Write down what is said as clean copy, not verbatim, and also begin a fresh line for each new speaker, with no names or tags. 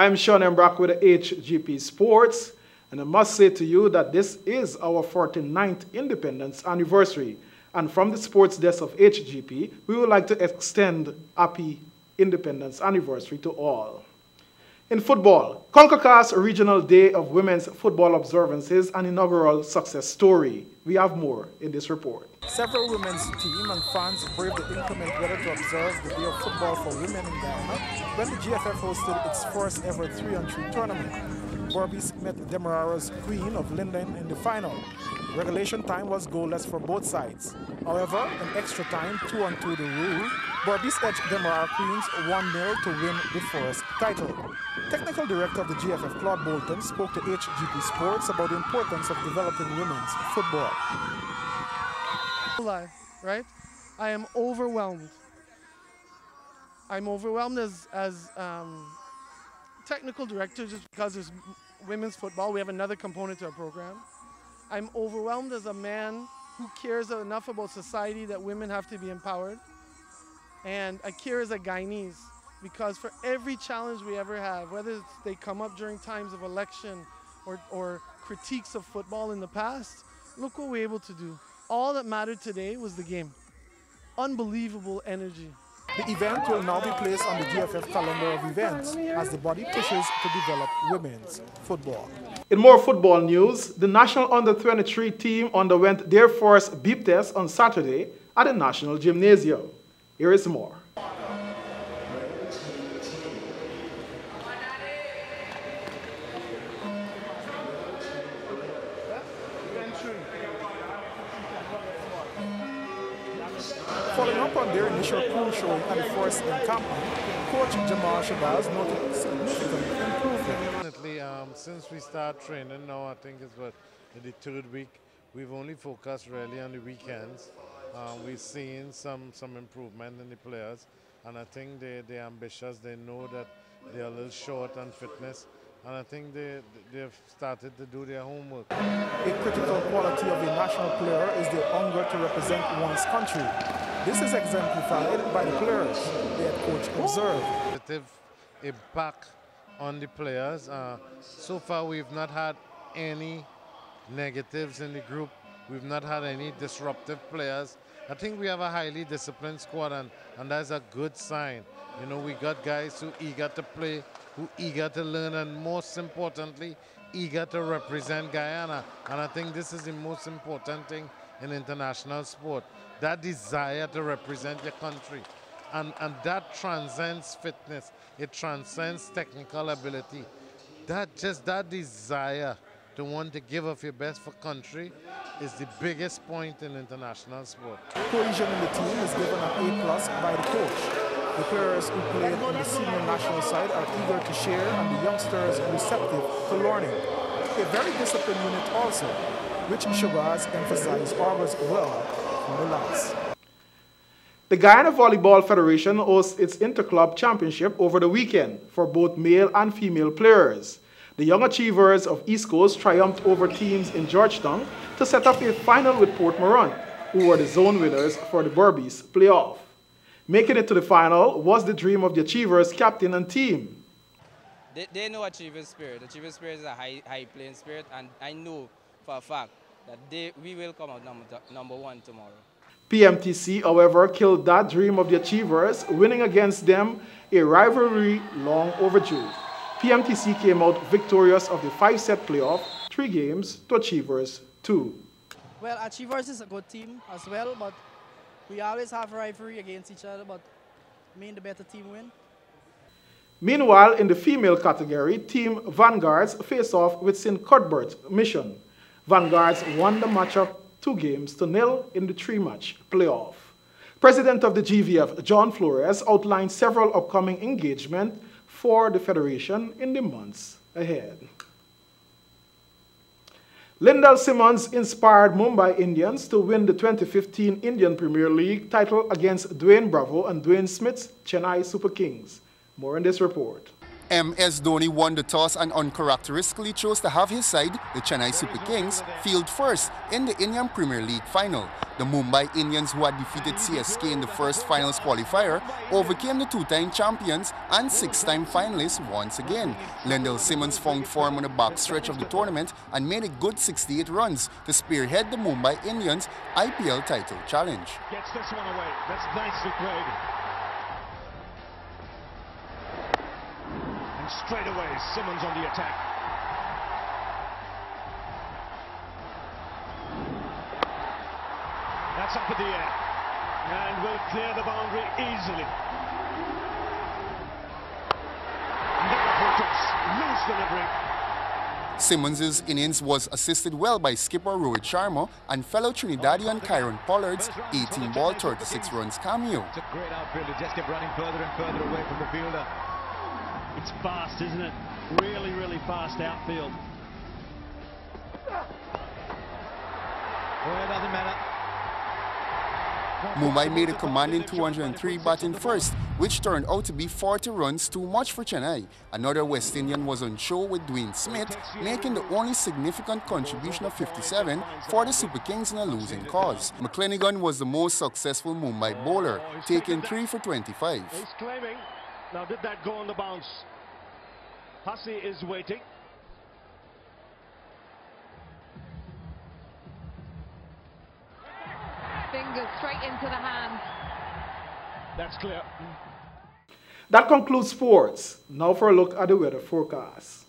I'm Sean Embrock with the Hgp Sports, and I must say to you that this is our 49th independence anniversary. And from the sports desk of Hgp, we would like to extend happy independence anniversary to all. In football, CONCACAF's Regional Day of Women's Football Observances, an inaugural success story. We have more in this report.
Several women's team and fans braved the inclement weather to observe the Day of Football for Women in Guyana when the GFF hosted its first ever 3-on-3 tournament. Berbice met Demerara's Queen of Linden in the final. Regulation time was goalless for both sides. However, in extra time, 2-on-2 the rule, Berbice edged Demerara Queens 1-0 to win the first title. Technical Director of the GFF, Claude Bolton, spoke to Hgp Sports about the importance of developing women's football.
Life, right? I am overwhelmed. I'm overwhelmed as technical director just because there's women's football. We have another component to our program. I'm overwhelmed as a man who cares enough about society that women have to be empowered. And I care as a Guyanese because for every challenge we ever have, whether they come up during times of election or critiques of football in the past, look what we're able to do. All that mattered today was the game. Unbelievable energy.
The event will now be placed on the GFF calendar of events as the body pushes to develop women's football.
In more football news, the National Under-23 team underwent their first beep test on Saturday at the National Gymnasium. Here is more.
Following up on their initial pool showing at the first encampment, Coach Jamal Shabazz noted significant improvement.
Definitely, since we start training now, I think it's what, in the third week, we've only focused really on the weekends. We've seen some improvement in the players, and I think they're ambitious. They know that they're a little short on fitness, and I think they've started to do their homework.
A critical quality of a national player is their hunger to represent one's country. This is exemplified by the players, the head coach observed.
Positive impact on the players. So far, we've not had any negatives in the group. We've not had any disruptive players. I think we have a highly disciplined squad, and that's a good sign. You know, we got guys who are eager to play, who are eager to learn, and most importantly, eager to represent Guyana. And I think this is the most important thing in international sport, that desire to represent your country. And that transcends fitness. It transcends technical ability. That desire to want to give of your best for country is the biggest point in international sport.
Cohesion in the team is given an A+ by the coach. The players who played on the senior national side are eager to share and the youngsters receptive to learning. A very disciplined unit also, which Shabazz emphasized augurs well for the lads.
The Guyana Volleyball Federation hosts its Interclub Championship over the weekend for both male and female players. The Young Achievers of East Coast triumphed over teams in Georgetown to set up a final with Port Moran, who were the zone winners for the Berbice playoff. Making it to the final was the dream of the Achievers captain and team.
They know Achievers Spirit. Achievers Spirit is a high playing spirit, and I know for a fact that we will come out number one tomorrow.
PMTC, however, killed that dream of the Achievers, winning against them a rivalry long overdue. PMTC came out victorious of the 5-set playoff, 3 games to Achievers 2.
Well, Achievers is a good team as well, but we always have a rivalry against each other, but the better team win.
Meanwhile, in the female category, Team Vanguards faced off with St. Cuthbert's Mission. Vanguards won the matchup 2-0 in the 3-match playoff. President of the GVF, John Flores, outlined several upcoming engagements for the Federation in the months ahead. Lyndall Simmons inspired Mumbai Indians to win the 2015 Indian Premier League title against Dwayne Bravo and Dwayne Smith's Chennai Super Kings. More in this report.
MS Dhoni won the toss and uncharacteristically chose to have his side, the Chennai Super Kings, field first in the Indian Premier League final. The Mumbai Indians, who had defeated CSK in the first finals qualifier, overcame the two-time champions and six-time finalists once again. Lendl Simmons found form on the backstretch of the tournament and made a good 68 runs to spearhead the Mumbai Indians' IPL title challenge.
Gets this one away. That's nicely played. Straight away, Simmons on the attack. That's up in the air and will clear the boundary easily. Never focus, loose delivery.
Simmons' innings was assisted well by skipper Rohit Sharma and fellow Trinidadian Kieron Pollard's 18-ball, 36 runs cameo.
It's a great outfield to just keep running further and further away from the fielder. It's fast, isn't it? Really, really fast outfield. Well, it doesn't matter.
Mumbai made a commanding 203 batting first, which turned out to be 40 runs too much for Chennai. Another West Indian was on show with Dwayne Smith, making the only significant contribution of 57 for the Super Kings in a losing cause. McClenaghan was the most successful Mumbai bowler, taking 3 for 25.
He's claiming. Now, did that go on the bounce? Hussey is waiting.
Fingers straight into the hands.
That's clear.
That concludes sports. Now for a look at the weather forecast.